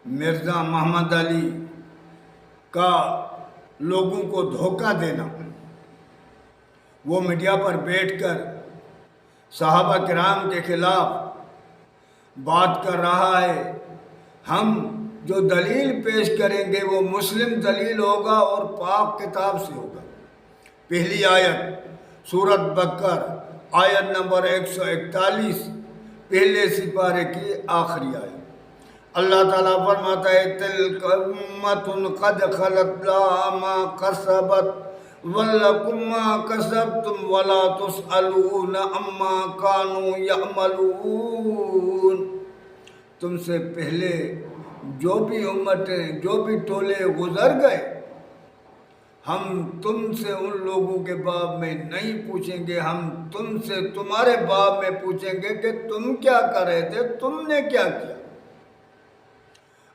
مرزا محمد علی کا لوگوں کو دھوکہ دینا، وہ میڈیا پر بیٹھ کر صحابہ کرام کے خلاف بات کر رہا ہے۔ ہم جو دلیل پیش کریں گے وہ مسلم دلیل ہوگا اور پاک کتاب سے ہوگا۔ پہلی آیت سورۃ بقرہ آیت نمبر 141، پہلے سپارے کی آخری آیت۔ اللہ تعالیٰ فرماتا ہے تِلْکَ أُمَّةٌ قَدْ خَلَتْ لَهَا مَا كَسَبَتْ وَلَكُمْ مَا كَسَبْتُمْ وَلَا تُسْأَلُونَ عَمَّا كَانُوا يَعْمَلُونَ۔ تم سے پہلے جو بھی امتیں، جو بھی ٹولے گزر گئے، ہم تم سے ان لوگوں کے باب میں نہیں پوچھیں گے، ہم تم سے تمہارے باب میں پوچھیں گے کہ تم کیا کر رہے تھے، تم نے کیا کیا۔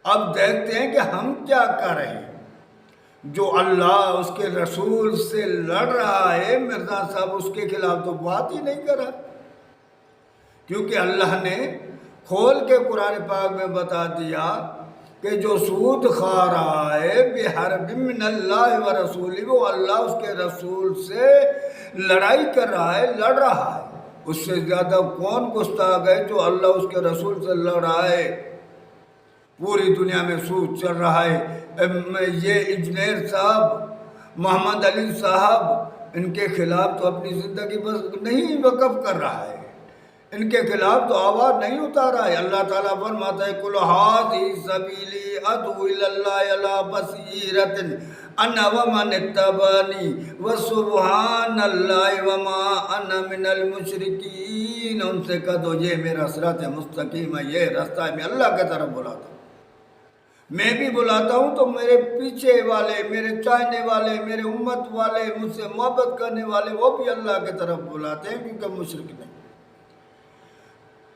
اب دیکھتے ہیں کہ ہم کیا کر رہے ہیں۔ جو اللہ اس کے رسول سے لڑ رہا ہے، مرزا صاحب اس کے خلاف تو بات ہی نہیں کر رہا، کیونکہ اللہ نے کھول کے قرآن پاک میں بتا دیا کہ جو سود کھا رہا ہے بحرب من اللہ و رسول، وہ اللہ اس کے رسول سے لڑائی کر رہا ہے، لڑ رہا ہے۔ اس سے زیادہ کون گستاخ ہے جو اللہ اس کے رسول سے لڑ رہا ہے۔ پوری دنیا میں سود چل رہا ہے۔ یہ انجینئر صاحب محمد علی صاحب ان کے خلاف تو اپنی زندگی بس نہیں وقف کر رہا ہے، ان کے خلاف تو آواز نہیں اتارا ہے۔ اللہ تعالیٰ فرماتا ہے قُلْ هَٰذِهِ سَبِيلِي أَدْعُو إِلَى اللَّهِ عَلَىٰ بَصِيرَةٍ أَنَا وَمَنِ اتَّبَعَنِي وَسُبْحَانَ اللَّهِ وَمَا أَنَا مِنَ الْمُشْرِكِينَ۔ ان سے کہہ دو یہ میرا صراط مستقیم ہے، یہ راستہ ہے، میں اللہ کی طرف بلاتا ہوں۔ میں بھی بلاتا ہوں تو میرے پیچھے والے، میرے چاہنے والے، میرے امت والے، مجھ سے محبت کرنے والے، وہ بھی اللہ کی طرف بلاتے ہیں، کیونکہ مشرک نہیں۔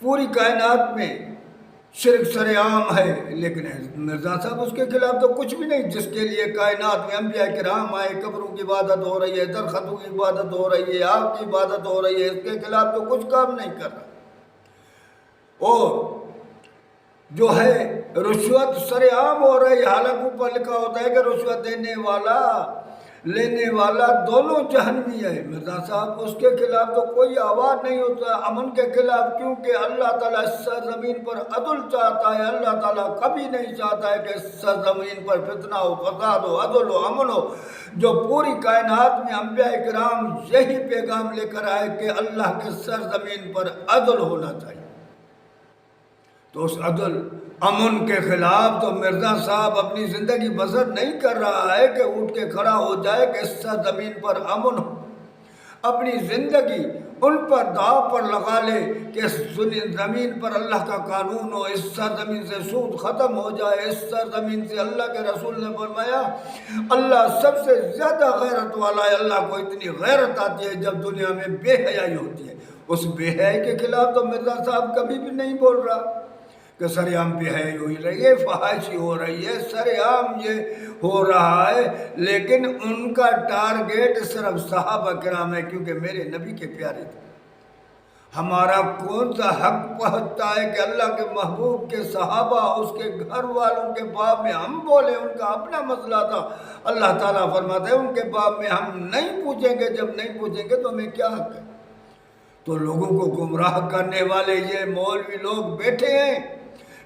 پوری کائنات میں شرک سر عام ہے، لیکن مرزا صاحب اس کے خلاف تو کچھ بھی نہیں۔ جس کے لیے کائنات میں انبیاء کرام آئے، قبروں کی عبادت ہو رہی ہے، درختوں کی عبادت ہو رہی ہے، آگ کی عبادت ہو رہی ہے، اس کے خلاف تو کچھ کام نہیں کر رہا۔ اور جو ہے رشوت سر عام ہو رہی ہے، حالانکہ اوپر لکھا ہوتا ہے کہ رشوت دینے والا لینے والا دونوں جہنمی ہے۔ مرزا صاحب اس کے خلاف تو کوئی آواز نہیں ہوتا، امن کے خلاف، کیونکہ اللہ تعالیٰ اس سرزمین پر عدل چاہتا ہے۔ اللہ تعالیٰ کبھی نہیں چاہتا ہے کہ اس سرزمین پر فتنہ ہو، فساد ہو، عدل ہو، امن ہو۔ جو پوری کائنات میں انبیاء کرام یہی پیغام لے کر آئے کہ اللہ کے سرزمین پر عدل ہونا چاہیے۔ تو اس عدل امن کے خلاف تو مرزا صاحب اپنی زندگی بسر نہیں کر رہا ہے کہ اٹھ کے کھڑا ہو جائے کہ اس زمین پر امن ہو، اپنی زندگی ان پر داؤ پر لگا لے کہ اس زمین پر اللہ کا قانون ہو، اس سرزمین سے سود ختم ہو جائے، اس سرزمین سے اللہ کے رسول نے فرمایا اللہ سب سے زیادہ غیرت والا ہے۔ اللہ کو اتنی غیرت آتی ہے جب دنیا میں بے حیائی ہوتی ہے۔ اس بے حیائی کے خلاف تو مرزا صاحب کبھی بھی نہیں بول رہا کہ سر عام بے حیائی ہو رہی ہے، فحاشی ہو رہی ہے، سر عام یہ ہو رہا ہے، لیکن ان کا ٹارگیٹ صرف صحابہ کرام ہے، کیونکہ میرے نبی کے پیارے تھے۔ ہمارا کون سا حق پہنچتا ہے کہ اللہ کے محبوب کے صحابہ، اس کے گھر والوں کے باب میں ہم بولیں؟ ان کا اپنا مسئلہ تھا۔ اللہ تعالیٰ فرماتا ہے ان کے باب میں ہم نہیں پوچھیں گے، جب نہیں پوچھیں گے تو ہمیں کیا حق ہے؟ تو لوگوں کو گمراہ کرنے والے یہ مولوی لوگ بیٹھے ہیں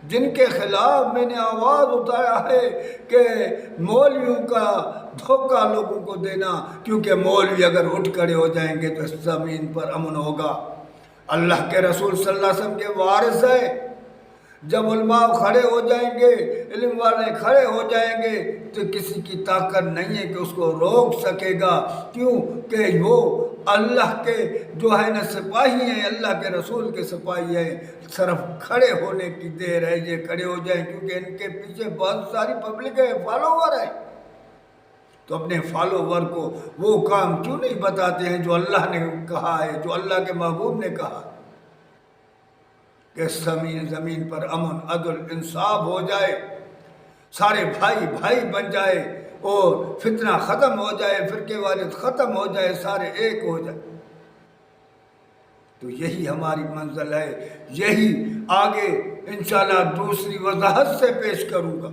جن کے خلاف میں نے آواز اٹھایا ہے کہ مولویوں کا دھوکہ لوگوں کو دینا، کیونکہ مولوی اگر اٹھ کھڑے ہو جائیں گے تو اس زمین پر امن ہوگا۔ اللہ کے رسول صلی اللہ علیہ وسلم کے وارث ہے۔ جب علماء کھڑے ہو جائیں گے، علم والے کھڑے ہو جائیں گے تو کسی کی طاقت نہیں ہے کہ اس کو روک سکے گا، کیوں کہ وہ اللہ کے جو ہے نا سپاہی ہیں، اللہ کے رسول کے سپاہی ہیں۔ صرف کھڑے ہونے کی دیر ہے، یہ کھڑے ہو جائیں، کیونکہ ان کے پیچھے بہت ساری پبلک ہے، فالوور ہے۔ تو اپنے فالوور کو وہ کام کیوں نہیں بتاتے ہیں جو اللہ نے کہا ہے، جو اللہ کے محبوب نے کہا کہ زمین پر امن، عدل، انصاف ہو جائے، سارے بھائی بھائی بن جائے اور فتنہ ختم ہو جائے، فرقے واریت ختم ہو جائے، سارے ایک ہو جائے۔ تو یہی ہماری منزل ہے، یہی آگے انشاءاللہ دوسری وضاحت سے پیش کروں گا.